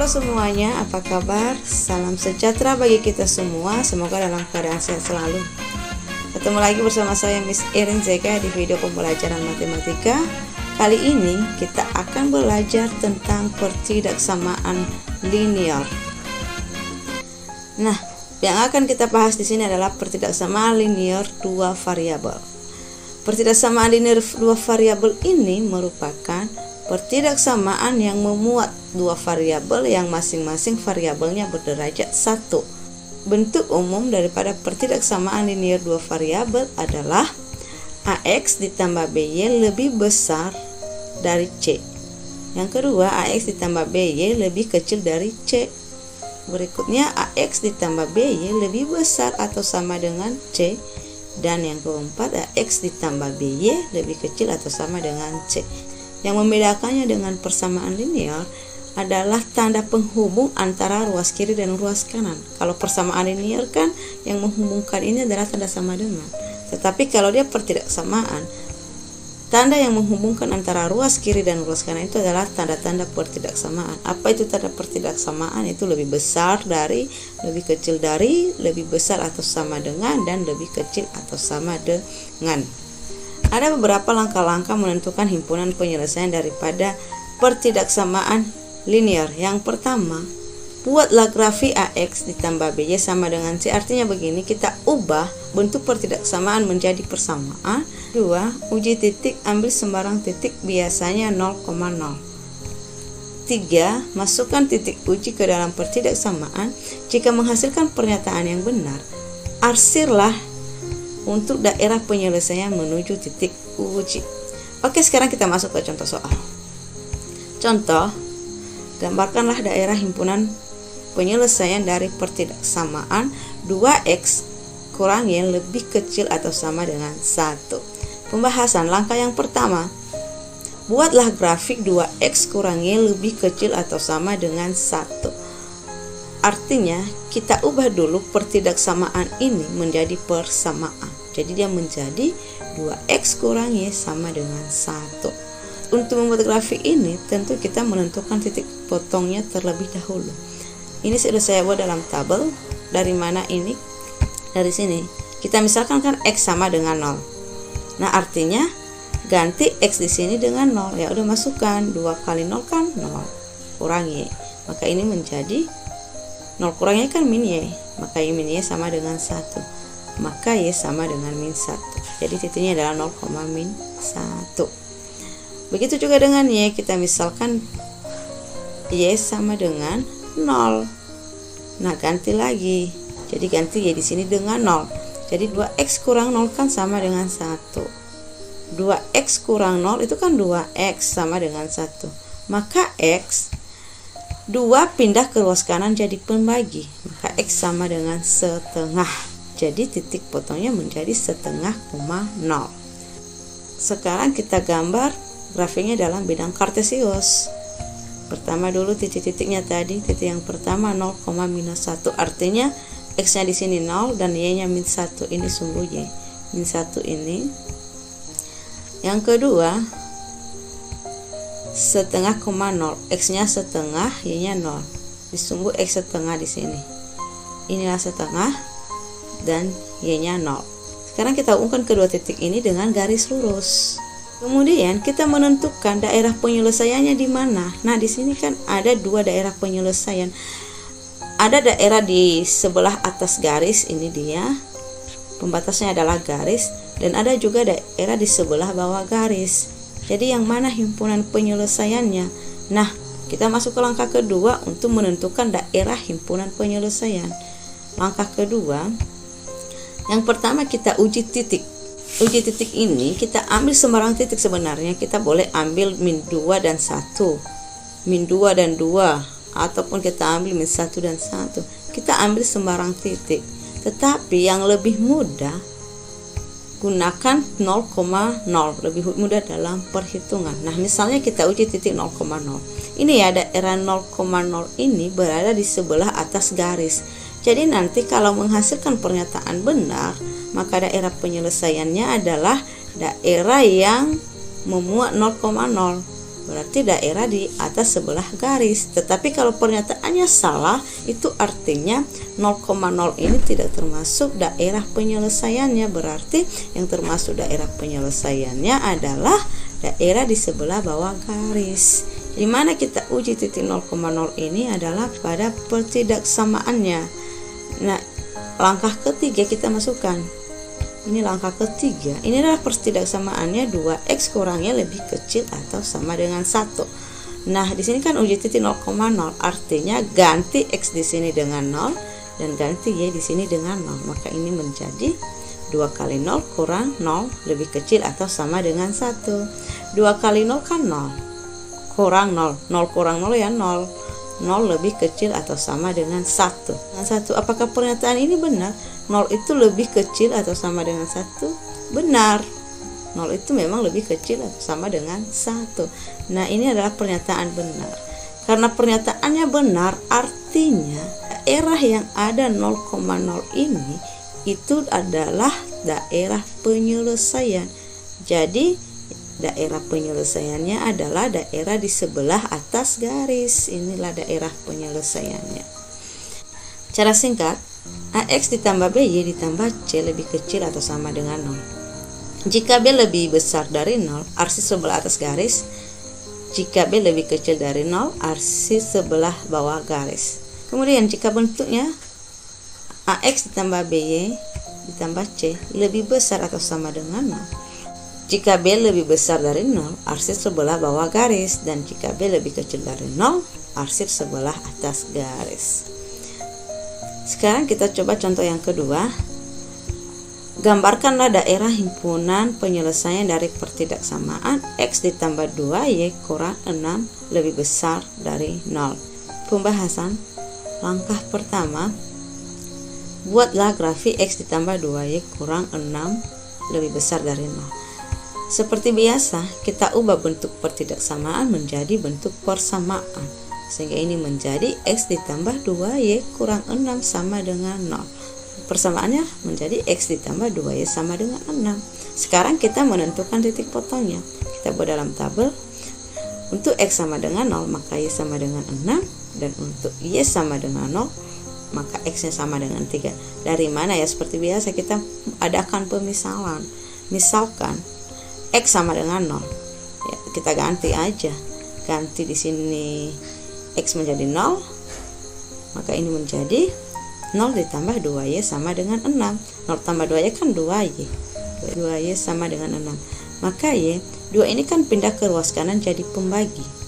Halo semuanya, apa kabar? Salam sejahtera bagi kita semua. Semoga dalam keadaan sehat selalu. Ketemu lagi bersama saya Miss Erin Zeka di video pembelajaran matematika. Kali ini kita akan belajar tentang pertidaksamaan linear. Nah, yang akan kita bahas di sini adalah pertidaksamaan linear dua variabel. Pertidaksamaan linear dua variabel ini merupakan pertidaksamaan yang memuat dua variabel yang masing-masing variabelnya berderajat 1. Bentuk umum daripada pertidaksamaan linear dua variabel adalah AX ditambah BY lebih besar dari C. Yang kedua, AX ditambah BY lebih kecil dari C. Berikutnya, AX ditambah BY lebih besar atau sama dengan C. Dan yang keempat, AX ditambah BY lebih kecil atau sama dengan C. Yang membedakannya dengan persamaan linear adalah tanda penghubung antara ruas kiri dan ruas kanan. Kalau persamaan linear kan yang menghubungkan ini adalah tanda sama dengan. Tetapi kalau dia pertidaksamaan, tanda yang menghubungkan antara ruas kiri dan ruas kanan itu adalah tanda-tanda pertidaksamaan. Apa itu tanda pertidaksamaan? Itu lebih besar dari, lebih kecil dari, lebih besar atau sama dengan, dan lebih kecil atau sama dengan. Ada beberapa langkah-langkah menentukan himpunan penyelesaian daripada pertidaksamaan linear. Yang pertama, buatlah grafik AX ditambah BY sama dengan C. Artinya begini, kita ubah bentuk pertidaksamaan menjadi persamaan. 2. Uji titik, ambil sembarang titik, biasanya 0,0. 3. Masukkan titik uji ke dalam pertidaksamaan. Jika menghasilkan pernyataan yang benar, arsirlah untuk daerah penyelesaian menuju titik uji. Oke, sekarang kita masuk ke contoh soal. Contoh, gambarkanlah daerah himpunan penyelesaian dari pertidaksamaan 2x kurang Y lebih kecil atau sama dengan 1. Pembahasan langkah yang pertama, buatlah grafik 2x kurang Y lebih kecil atau sama dengan 1. Artinya, kita ubah dulu pertidaksamaan ini menjadi persamaan. Jadi dia menjadi 2x kurang Y sama dengan 1. Untuk membuat grafik ini, tentu kita menentukan titik potongnya terlebih dahulu. Ini sudah saya buat dalam tabel. Dari mana ini? Dari sini. Kita misalkan kan x sama dengan 0. Nah, artinya ganti x di sini dengan 0. Ya udah, masukkan 2 kali 0 kan 0 kurang Y. Maka ini menjadi 0 kurangnya kan min Y, maka min Y sama dengan 1. Maka Y sama dengan min 1. Jadi titiknya adalah 0,-1. Begitu juga dengan Y, kita misalkan Y sama dengan 0. Nah, ganti lagi. Jadi ganti Y di sini dengan 0. Jadi 2x kurang 0 kan sama dengan 1. 2x kurang 0 itu kan 2x sama dengan 1. Maka x 2 pindah ke ruas kanan jadi pembagi, maka x sama dengan setengah. Jadi titik potongnya menjadi setengah, 0. Sekarang kita gambar grafiknya dalam bidang kartesius. Pertama dulu titik-titiknya tadi, titik yang pertama 0,-1, artinya x-nya di sini 0 dan y-nya -1. Ini sumbu y, -1 ini. Yang kedua, setengah, 0, x-nya setengah, y-nya 0. Disumbu x setengah di sini. Inilah setengah dan y-nya 0. Sekarang kita hubungkan kedua titik ini dengan garis lurus. Kemudian kita menentukan daerah penyelesaiannya di mana. Nah, di sini kan ada dua daerah penyelesaian. Ada daerah di sebelah atas garis, ini dia. Pembatasnya adalah garis, dan ada juga daerah di sebelah bawah garis. Jadi yang mana himpunan penyelesaiannya? Nah, kita masuk ke langkah kedua untuk menentukan daerah himpunan penyelesaian. Langkah kedua, yang pertama kita uji titik. Uji titik ini kita ambil sembarang titik sebenarnya. Kita boleh ambil -2 dan 1, -2 dan 2, ataupun kita ambil -1 dan 1. Kita ambil sembarang titik. Tetapi yang lebih mudah, gunakan 0,0, lebih mudah dalam perhitungan. Nah, misalnya kita uji titik 0,0. Ini ya, daerah 0,0 ini berada di sebelah atas garis. Jadi nanti kalau menghasilkan pernyataan benar, maka daerah penyelesaiannya adalah daerah yang memuat 0,0. berarti daerah di atas sebelah garis. Tetapi kalau pernyataannya salah, itu artinya 0,0 ini tidak termasuk daerah penyelesaiannya. Berarti yang termasuk daerah penyelesaiannya adalah daerah di sebelah bawah garis. Di mana kita uji titik 0,0 ini adalah pada pertidaksamaannya. Nah, langkah ketiga kita masukkan. Ini langkah ketiga. Ini adalah pertidaksamaannya 2x kurangnya lebih kecil atau sama dengan 1. Nah, di sini kan uji titik 0,0, artinya ganti x di sini dengan 0 dan ganti y di sini dengan 0. Maka ini menjadi 2 kali 0 kurang 0 lebih kecil atau sama dengan 1. 2 kali 0 kan 0. Kurang 0. 0 kurang 0 ya 0. 0 lebih kecil atau sama dengan 1. Apakah pernyataan ini benar? 0 itu lebih kecil atau sama dengan 1? Benar. 0 itu memang lebih kecil atau sama dengan 1. Nah, ini adalah pernyataan benar. Karena pernyataannya benar, artinya daerah yang ada 0,0 ini itu adalah daerah penyelesaian. Jadi, daerah penyelesaiannya adalah daerah di sebelah atas garis. Inilah daerah penyelesaiannya. Cara singkat, AX ditambah BY ditambah C lebih kecil atau sama dengan 0. Jika B lebih besar dari 0, arsis sebelah atas garis. Jika B lebih kecil dari 0, arsis sebelah bawah garis. Kemudian jika bentuknya AX ditambah BY ditambah C lebih besar atau sama dengan 0. Jika B lebih besar dari 0, arsir sebelah bawah garis. Dan jika B lebih kecil dari 0, arsir sebelah atas garis. Sekarang kita coba contoh yang kedua. Gambarkanlah daerah himpunan penyelesaian dari pertidaksamaan X ditambah 2Y kurang 6 lebih besar dari 0. Pembahasan. Langkah pertama, buatlah grafik X ditambah 2Y kurang 6 lebih besar dari 0. Seperti biasa, kita ubah bentuk pertidaksamaan menjadi bentuk persamaan. Sehingga ini menjadi X ditambah 2Y kurang 6 sama dengan 0. Persamaannya menjadi X ditambah 2Y sama dengan 6. Sekarang kita menentukan titik potongnya. Kita buat dalam tabel. Untuk X sama dengan 0, maka Y sama dengan 6. Dan untuk Y sama dengan 0, maka X-nya sama dengan 3. Dari mana ya? Seperti biasa kita adakan pemisalan. Misalkan X sama dengan 0. Ya, kita ganti aja. Ganti di sini X menjadi 0, maka ini menjadi 0 ditambah 2Y sama dengan 6. 0 tambah 2Y kan 2Y. 2Y sama dengan 6. Maka Y, 2 ini kan pindah ke ruas kanan jadi pembagi.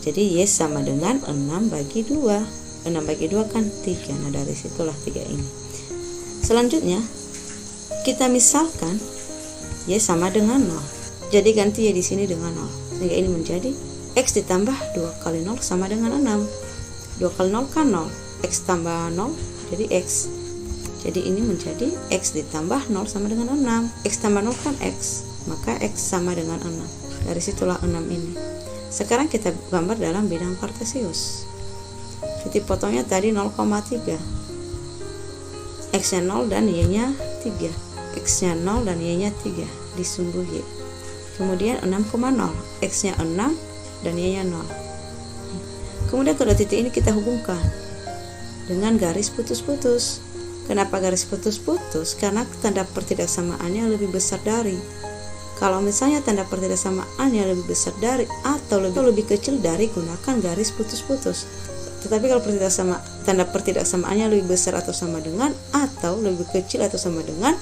Jadi Y sama dengan 6 bagi 2. 6 bagi 2 kan 3. Nah, dari situlah 3 ini. Selanjutnya, kita misalkan Y sama dengan 0. Jadi ganti Y di sini dengan 0. Sehingga ini menjadi X ditambah 2 kali 0 sama dengan 6. 2 kali 0 kan 0. X tambah 0 jadi X. Jadi ini menjadi X ditambah 0 sama dengan 6. X tambah 0 kan X. Maka X sama dengan 6. Dari situlah 6 ini. Sekarang kita gambar dalam bidang kartesius. Titik potongnya tadi 0,3. X-nya 0 dan Y-nya 3. X-nya 0 dan Y-nya 3. Disungguh Y. Kemudian 6,0. X-nya 6 dan Y-nya 0. Kemudian kedua titik ini kita hubungkan dengan garis putus-putus. Kenapa garis putus-putus? Karena tanda pertidaksamaannya lebih besar dari. Kalau misalnya tanda pertidaksamaannya lebih besar dari atau lebih kecil dari, gunakan garis putus-putus. Tetapi kalau tanda pertidaksamaannya lebih besar atau sama dengan atau lebih kecil atau sama dengan,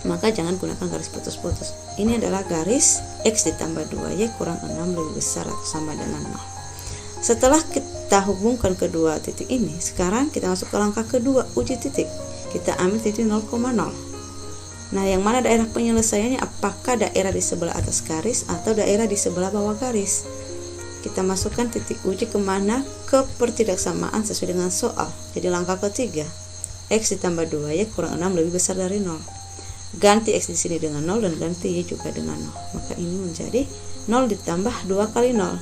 maka jangan gunakan garis putus-putus. Ini adalah garis X ditambah 2Y kurang 6 lebih besar atau sama dengan 0. Setelah kita hubungkan kedua titik ini, sekarang kita masuk ke langkah kedua, uji titik. Kita ambil titik 0,0. Nah, yang mana daerah penyelesaiannya? Apakah daerah di sebelah atas garis atau daerah di sebelah bawah garis? Kita masukkan titik uji kemana? Ke pertidaksamaan sesuai dengan soal. Jadi langkah ketiga, X ditambah 2Y kurang 6 lebih besar dari 0. Ganti X di sini dengan 0 dan ganti Y juga dengan 0. Maka ini menjadi 0 ditambah 2 kali 0.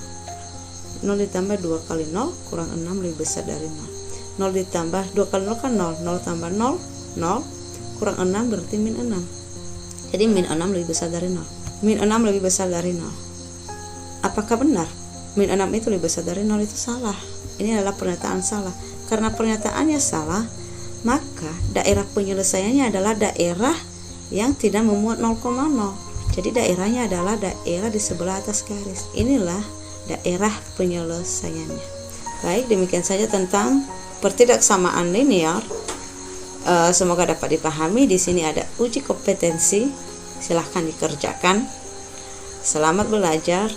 0 ditambah 2 kali 0 kurang 6 lebih besar dari 0. 0 ditambah 2 kali 0 kan 0. 0 tambah 0, 0 kurang 6 berarti min 6. Jadi min 6 lebih besar dari 0. Min 6 lebih besar dari 0. Apakah benar min 6 itu lebih besar dari 0? Itu salah. Ini adalah pernyataan salah. Karena pernyataannya salah, maka daerah penyelesaiannya adalah daerah yang tidak memuat 0,0. Jadi daerahnya adalah daerah di sebelah atas garis. Inilah daerah penyelesaiannya. Baik, demikian saja tentang pertidaksamaan linear. Semoga dapat dipahami. Di sini ada uji kompetensi. Silahkan dikerjakan. Selamat belajar.